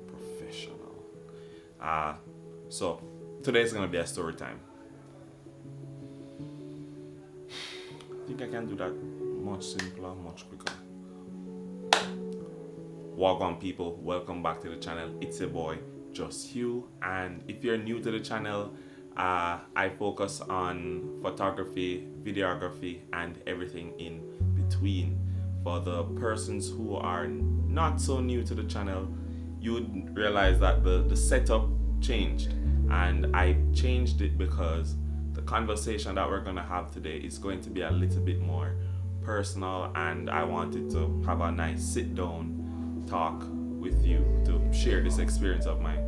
Professional. So today's gonna be a story time. I think I can do that much simpler, much quicker. Welcome people, welcome back to the channel. It's your boy, Just Hugh, and if you're new to the channel, I focus on photography, videography, and everything in between. For the persons who are not so new to the channel, you would realize that the setup changed, and I changed it because the conversation that we're gonna have today is going to be a little bit more personal, and I wanted to have a nice sit down talk with you to share this experience of mine.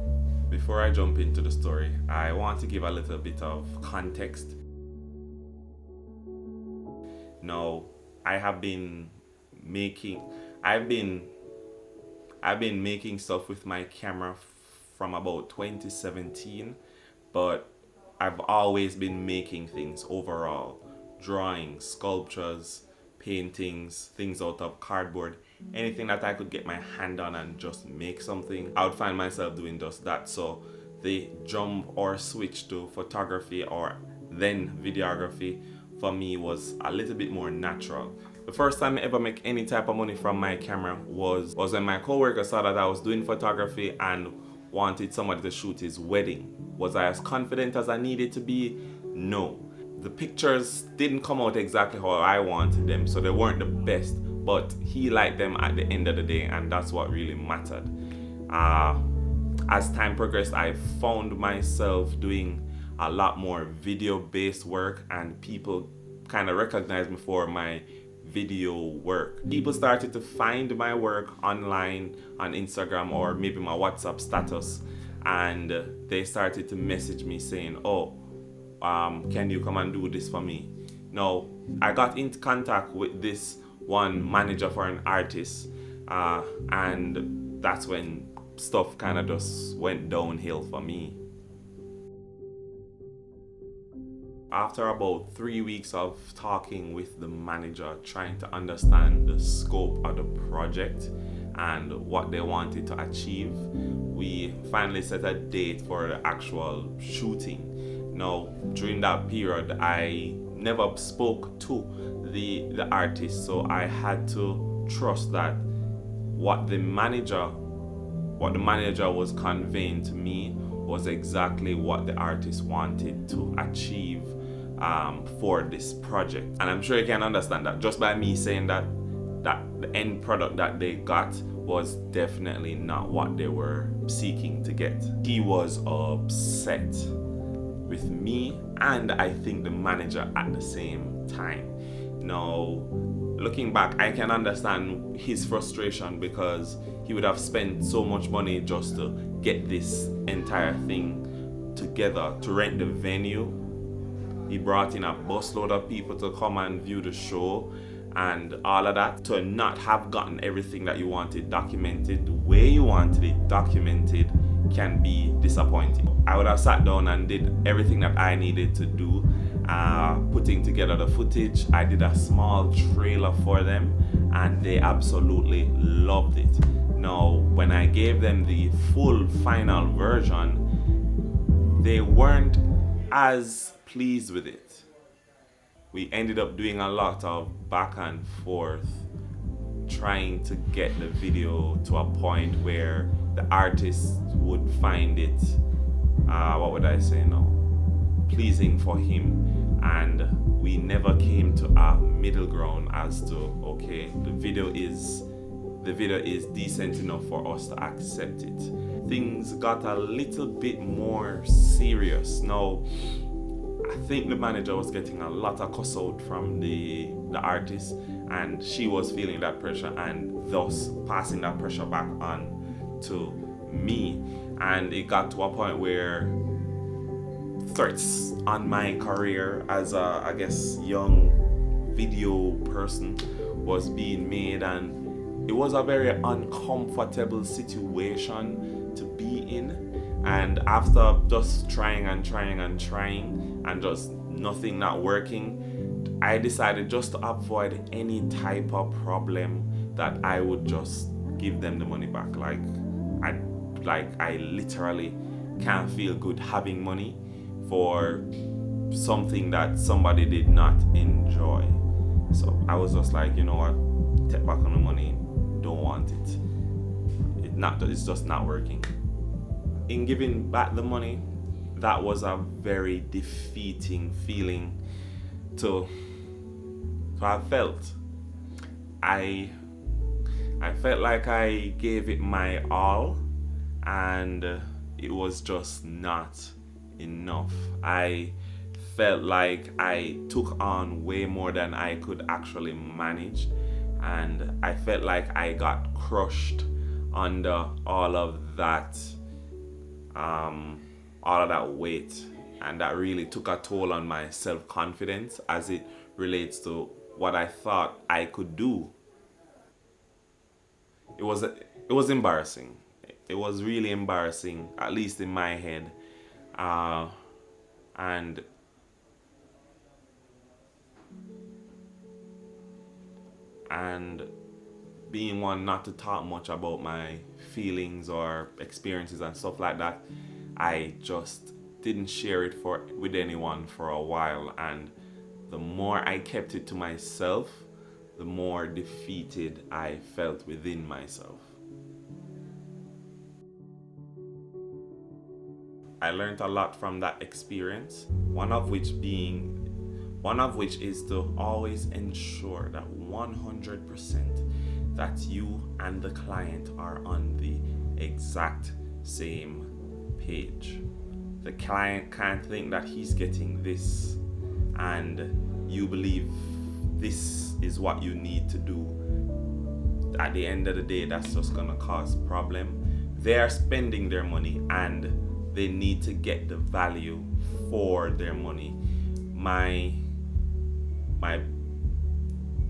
Before I jump into the story, I want to give a little bit of context. Now, I've been making stuff with my camera from about 2017, but I've always been making things overall, drawings, sculptures, paintings, things out of cardboard, anything that I could get my hand on and just make something. I would find myself doing just that. So the jump or switch to photography or then videography for me was a little bit more natural. The first time I ever make any type of money from my camera was when my coworker saw that I was doing photography and wanted somebody to shoot his wedding. Was I as confident as I needed to be? No. The pictures didn't come out exactly how I wanted them, so they weren't the best, but he liked them at the end of the day, and that's what really mattered. As time progressed, I found myself doing a lot more video-based work, and people kind of recognized me for my video work. People started to find my work online on Instagram or maybe my WhatsApp status, and they started to message me saying, can you come and do this for me? Now, I got into contact with this one manager for an artist, and that's when stuff kind of just went downhill for me. After about 3 weeks of talking with the manager, trying to understand the scope of the project and what they wanted to achieve, we finally set a date for the actual shooting. Now, during that period, I never spoke to the artist, so I had to trust that what the manager was conveying to me was exactly what the artist wanted to achieve for this project. And I'm sure you can understand that just by me saying that the end product that they got was definitely not what they were seeking to get. He was upset with me and I think the manager at the same time. Now, looking back, I can understand his frustration because he would have spent so much money just to get this entire thing together, to rent the venue. He brought in a busload of people to come and view the show and all of that. To not have gotten everything that you wanted documented the way you wanted it documented can be disappointing. I would have sat down and did everything that I needed to do, putting together the footage. I did a small trailer for them and they absolutely loved it. Now, when I gave them the full final version, they weren't as pleased with it. We ended up doing a lot of back and forth, trying to get the video to a point where the artist would find it, pleasing for him, and we never came to a middle ground as to, okay, the video is decent enough for us to accept it. Things got a little bit more serious. Now, I think the manager was getting a lot of cuss out from the artist, and she was feeling that pressure and thus passing that pressure back on to me. And it got to a point where threats on my career as a, young video person was being made, and it was a very uncomfortable situation to be in. And after just trying and just nothing not working, I decided just to avoid any type of problem that I would just give them the money back. I literally can't feel good having money for something that somebody did not enjoy. So I was just like, you know what, take back on the money, don't want it. It's just not working. In giving back the money, that was a very defeating feeling to have felt. I felt like I gave it my all, and it was just not enough. I felt like I took on way more than I could actually manage, and I felt like I got crushed under all of that weight, and that really took a toll on my self-confidence as it relates to what I thought I could do. It was embarrassing. It was really embarrassing, at least in my head, and being one not to talk much about my feelings or experiences and stuff like that, I just didn't share it with anyone for a while, and the more I kept it to myself, the more defeated I felt within myself. I learned a lot from that experience, one of which is to always ensure that 100% that you and the client are on the exact same page. The client can't think that he's getting this and you believe this is what you need to do. At the end of the day, that's just gonna cause problem. They are spending their money and they need to get the value for their money.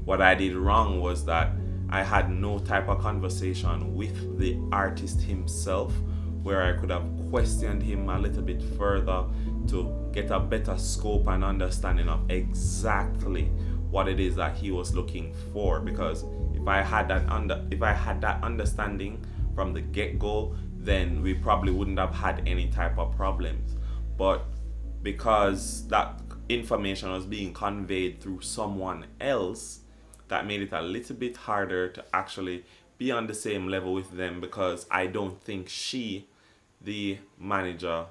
What I did wrong was that I had no type of conversation with the artist himself where I could have questioned him a little bit further to get a better scope and understanding of exactly what it is that he was looking for. Because if I had that understanding from the get-go, then we probably wouldn't have had any type of problems. But because that information was being conveyed through someone else, that made it a little bit harder to actually be on the same level with them, because I don't think she, the manager,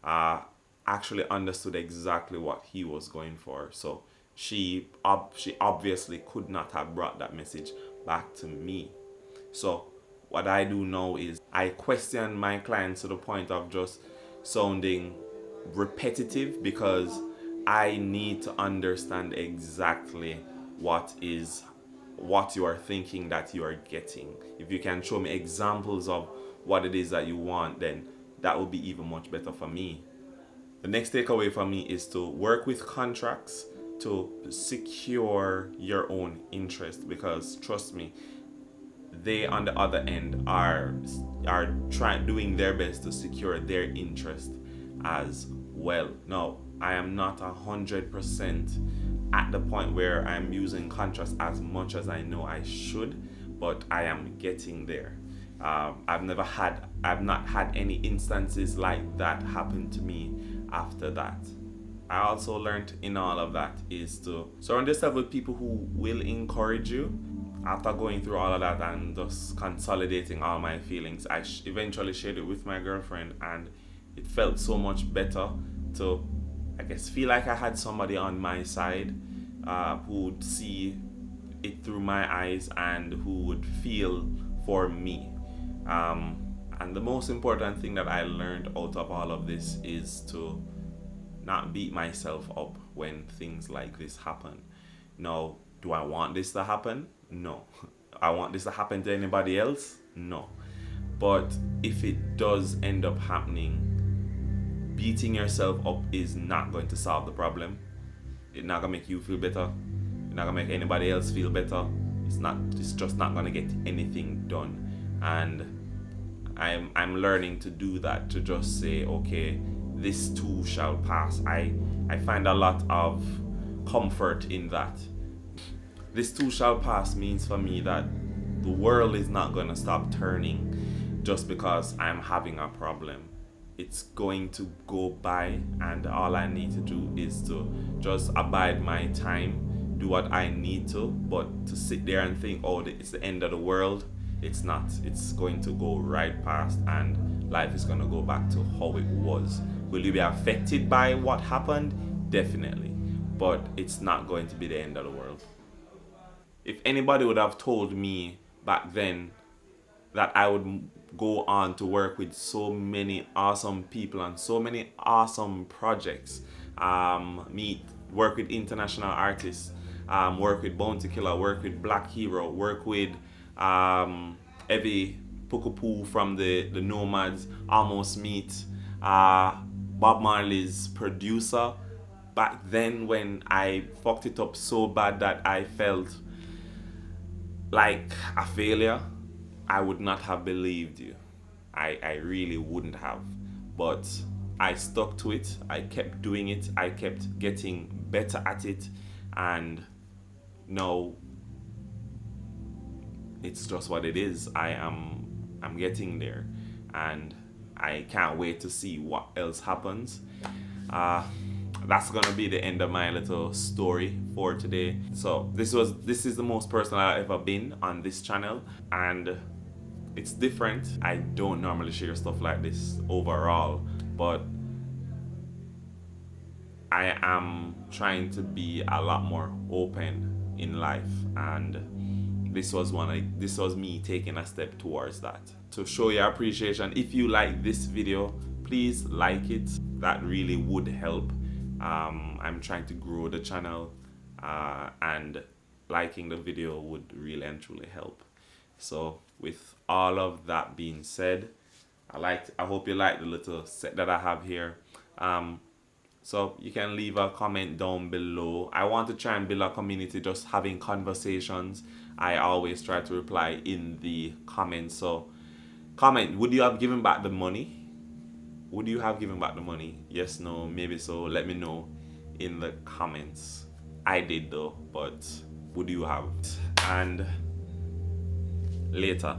actually understood exactly what he was going for. So she obviously could not have brought that message back to me. So what I do now is I question my clients to the point of just sounding repetitive, because I need to understand exactly what you are thinking that you are getting. If you can show me examples of what it is that you want, then that would be even much better for me. The next takeaway for me is to work with contracts to secure your own interest, because trust me, they on the other end are doing their best to secure their interest as well. Now, I am not 100% at the point where I'm using contracts as much as I know I should, but I am getting there. I've not had any instances like that happen to me after that. I also learned in all of that is to surround yourself with people who will encourage you. After going through all of that and just consolidating all my feelings, I eventually shared it with my girlfriend, and it felt so much better to, I guess, feel like I had somebody on my side who would see it through my eyes and who would feel for me. And the most important thing that I learned out of all of this is to not beat myself up when things like this happen. Now, do I want this to happen? No. I want this to happen to anybody else? No. But if it does end up happening, beating yourself up is not going to solve the problem. It's not gonna make you feel better. It's not gonna make anybody else feel better. It's just not gonna get anything done. And I'm learning to do that, to just say, okay, this too shall pass. I find a lot of comfort in that. This too shall pass means for me that the world is not going to stop turning just because I'm having a problem. It's going to go by, and all I need to do is to just abide my time, do what I need to. But to sit there and think, oh, it's the end of the world, it's not. It's going to go right past, and life is going to go back to how it was. Will you be affected by what happened? Definitely. But it's not going to be the end of the world. If anybody would have told me back then that I would go on to work with so many awesome people and so many awesome projects, work with international artists, work with Bounty Killer, work with Black Hero, work with Evie Pukupu from the Nomads, almost meet Bob Marley's producer. Back then, when I fucked it up so bad that I felt like a failure, I would not have believed you. I really wouldn't have. But I stuck to it. I kept doing it. I kept getting better at it. And now it's just what it is. I'm getting there. And I can't wait to see what else happens. That's gonna be the end of my little story for today. So this is the most personal I've ever been on this channel, and it's different. I don't normally share stuff like this overall, but I am trying to be a lot more open in life, and this was me taking a step towards that. To show your appreciation, if you like this video, please like it. That really would help. I'm trying to grow the channel, and liking the video would really and truly help. So with all of that being said, I hope you like the little set that I have here. So you can leave a comment down below. I want to try and build a community, just having conversations. I always try to reply in the comments. So comment, would you have given back the money? Would you have given back the money? Yes, no, maybe so. Let me know in the comments. I did though, but would you have? And later.